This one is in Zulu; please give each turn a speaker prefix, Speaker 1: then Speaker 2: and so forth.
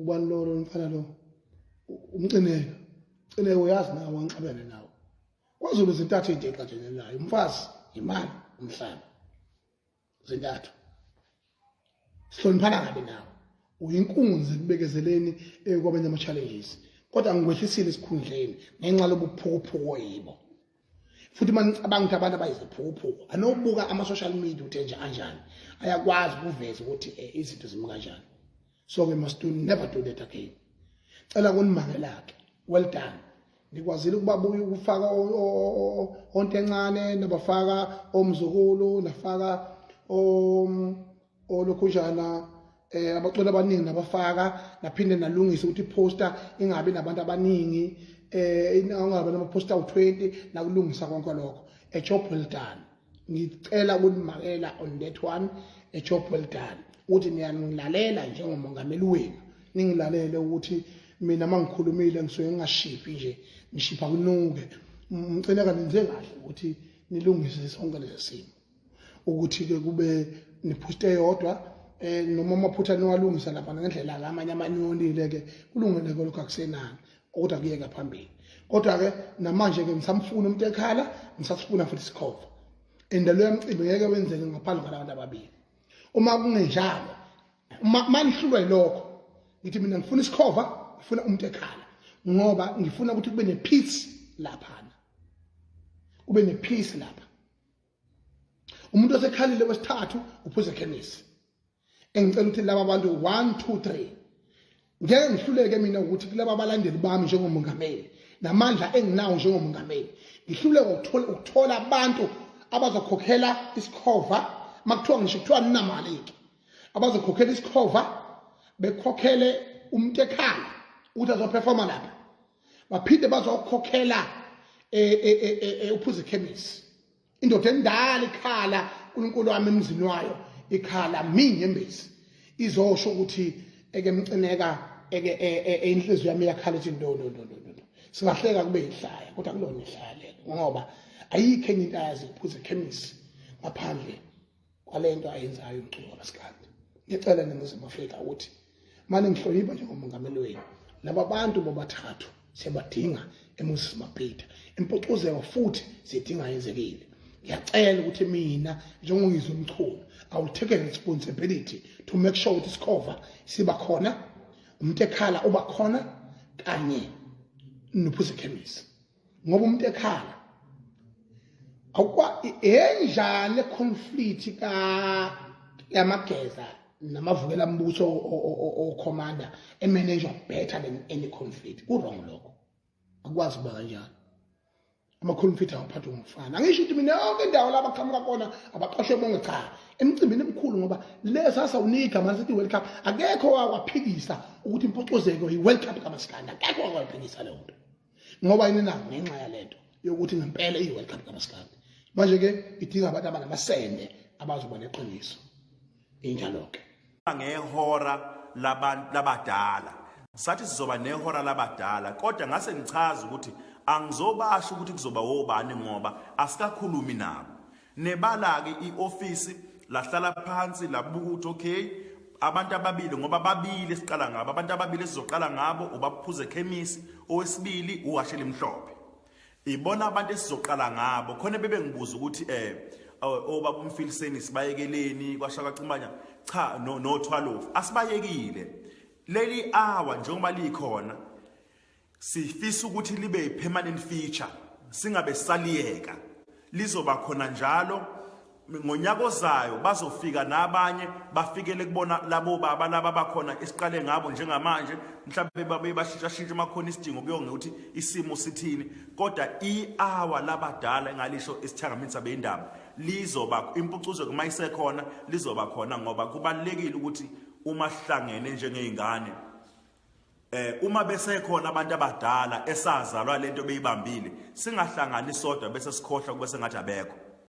Speaker 1: ubani lo mfana lo Mcineka uyazi nawe wangixabene nawe kwaZulu zintathu into exathene nayo umfazi imali umhlaba zintathu sihloniphana ngabe nawe uyinkunzi kubekezeleni kwabanye ama challenges kodwa ngikwehlisile isikhundleni ngenxa lobuphukuphuko yibo futhi manicabanga ukuthi abantu abayiziphukuphuko anobuka ama social media uthe nje kanjani ayakwazi ukuveza ukuthi izinto zimi kanjani so we must never do that again cela kunimangelake well done nikwazile ukubabuya ukufaka onke encane nabafaka omzukulu nafaka olokhujana abacula abaningi nabafaka naphinde nalungisa ukuthi poster ingabe nabantu abaningi ingabe nama poster u20 nakulungisa konke lokho a job well done ngicela ukunimakela on that one a job well done uthi niyanilalela njengomongameli wenu ningilalele ukuthi mina mangikhulumile ngisuke ngashiphi nje ngishipha kunuke Mcineka nenze kahle ukuthi nilungise sonke lezi simo ukuthi ke kube niposte eyodwa noma amaphutha niwalungisa lapha ngendlela lamanye amanyonile ke kulungile lokho akusenani ukuthi akuyeka phambili kodwa ke namanje ke ngisamfuna umuntu ekhala ngisafuna futhi isikhova endalo yamcimbi ngeke wenzeke ngaphandle kwalabantu ababili uma kungenjalo manihlulwe lokho ngithi mina ngifuna isikhova ngifuna umuntu ekhala ngoba ngifuna ukuthi kube nepeace lapha ube nepeace lapha umuntu osekhalile wesithathu uphuze chemist engicela ukuthi laba bantu 1 2 3 ngeke ngihluleke mina ukuthi kulaba abalandeli bami njengomongameli namandla enginawo njengomongameli ngihluleke ukuthola abantu abazokhokhela isikhova makuthiwa ngisho kuthiwa ninamaleki abazokhokhela isikhova bekhokhele umuntu ekhala ukuthi azoperforma lapha baphinde bazokhokhela uphuze chemist indoda endala ikhala uNkulunkulu wami emzini wayo ikhala minyembezi izosho ukuthi eke Mcineka inhliziyo yami yakhala ithi no singahleka kube ihlaya kodwa kulona ihlaya lelo ngoba ayikho enye into ayazi uphuze chemist ngaphandle kwalento ayenzayo umculo Maskand ngicela neNingizimu Afrika ukuthi manje ngihlonipha njengomongameli wenu laba bantu bobathathu siyabadinga eMoses Mapita impocozeko futhi sidinga yenzekile ngiyacela ukuthi mina njengongizwe umchulo I will take a responsibility to make sure ukuthi isikhova siba khona umuntu ekhala uba khona kanye nophuze chemist ngoba umuntu ekhala akwa enjani conflict yamageza namavukela mbuso o commander a manager better than any conflict wrong lokho akwazi kuba kanjani ama conflict awaphatha umfana angisho ukuthi mina yonke indawo la baqhamuka khona abaqashwe bonke cha emcimbini emkhulu ngoba lesa sawunika masithi World Cup akekho waphikisa ukuthi impocozeko iWorld Cup kaMaskand akekho waphikisa le nto ngoba yini na ngenxa yalento yokuthi ngempela iWorld Cup kaMaskand manje ke idinga abantu abanamasende abazoba neqiniso injalo ke
Speaker 2: ngehora labantu labadala sathi sizoba nehora labadala kodwa ngase ngichaza ukuthi angizobasho ukuthi kuzoba wobani ngoba asikakhulumi nabo nebala ke ioffice lahlala phansi labuka ukuthi okay abantu ababili ngoba babili siqala ngabo abantu ababili sizoqala ngabo ubaphuze chemist owesibili uwashela imhlophe ibona abantu esizoqala ngabo khona bebe ngibuza ukuthi obaba umfiliseni sibayekeleni kwashaka ximanya cha no 12 asibayekile leli hour njengoba likhona sifisa ukuthi libe permanent feature singabe saliyeka lizoba khona njalo ngonyaka ozayo bazofika nabanye bafikele kubona labo baba laba bakhona esiqale ngabo njengamanje mhlawumbe babe bashintsha makhona isidingo kuyonge ukuthi isimo sithini kodwa hour labadala ngalisho isithangamitha beindaba lizoba impucuzo kumayisekhona lizoba khona ngoba kubalekile ukuthi uma sihlangene njengeingane uma besekhona abantu abadala esazalwa lento beyibambile singahlangani sodwa bese sikhohlwa kube sengathi abekho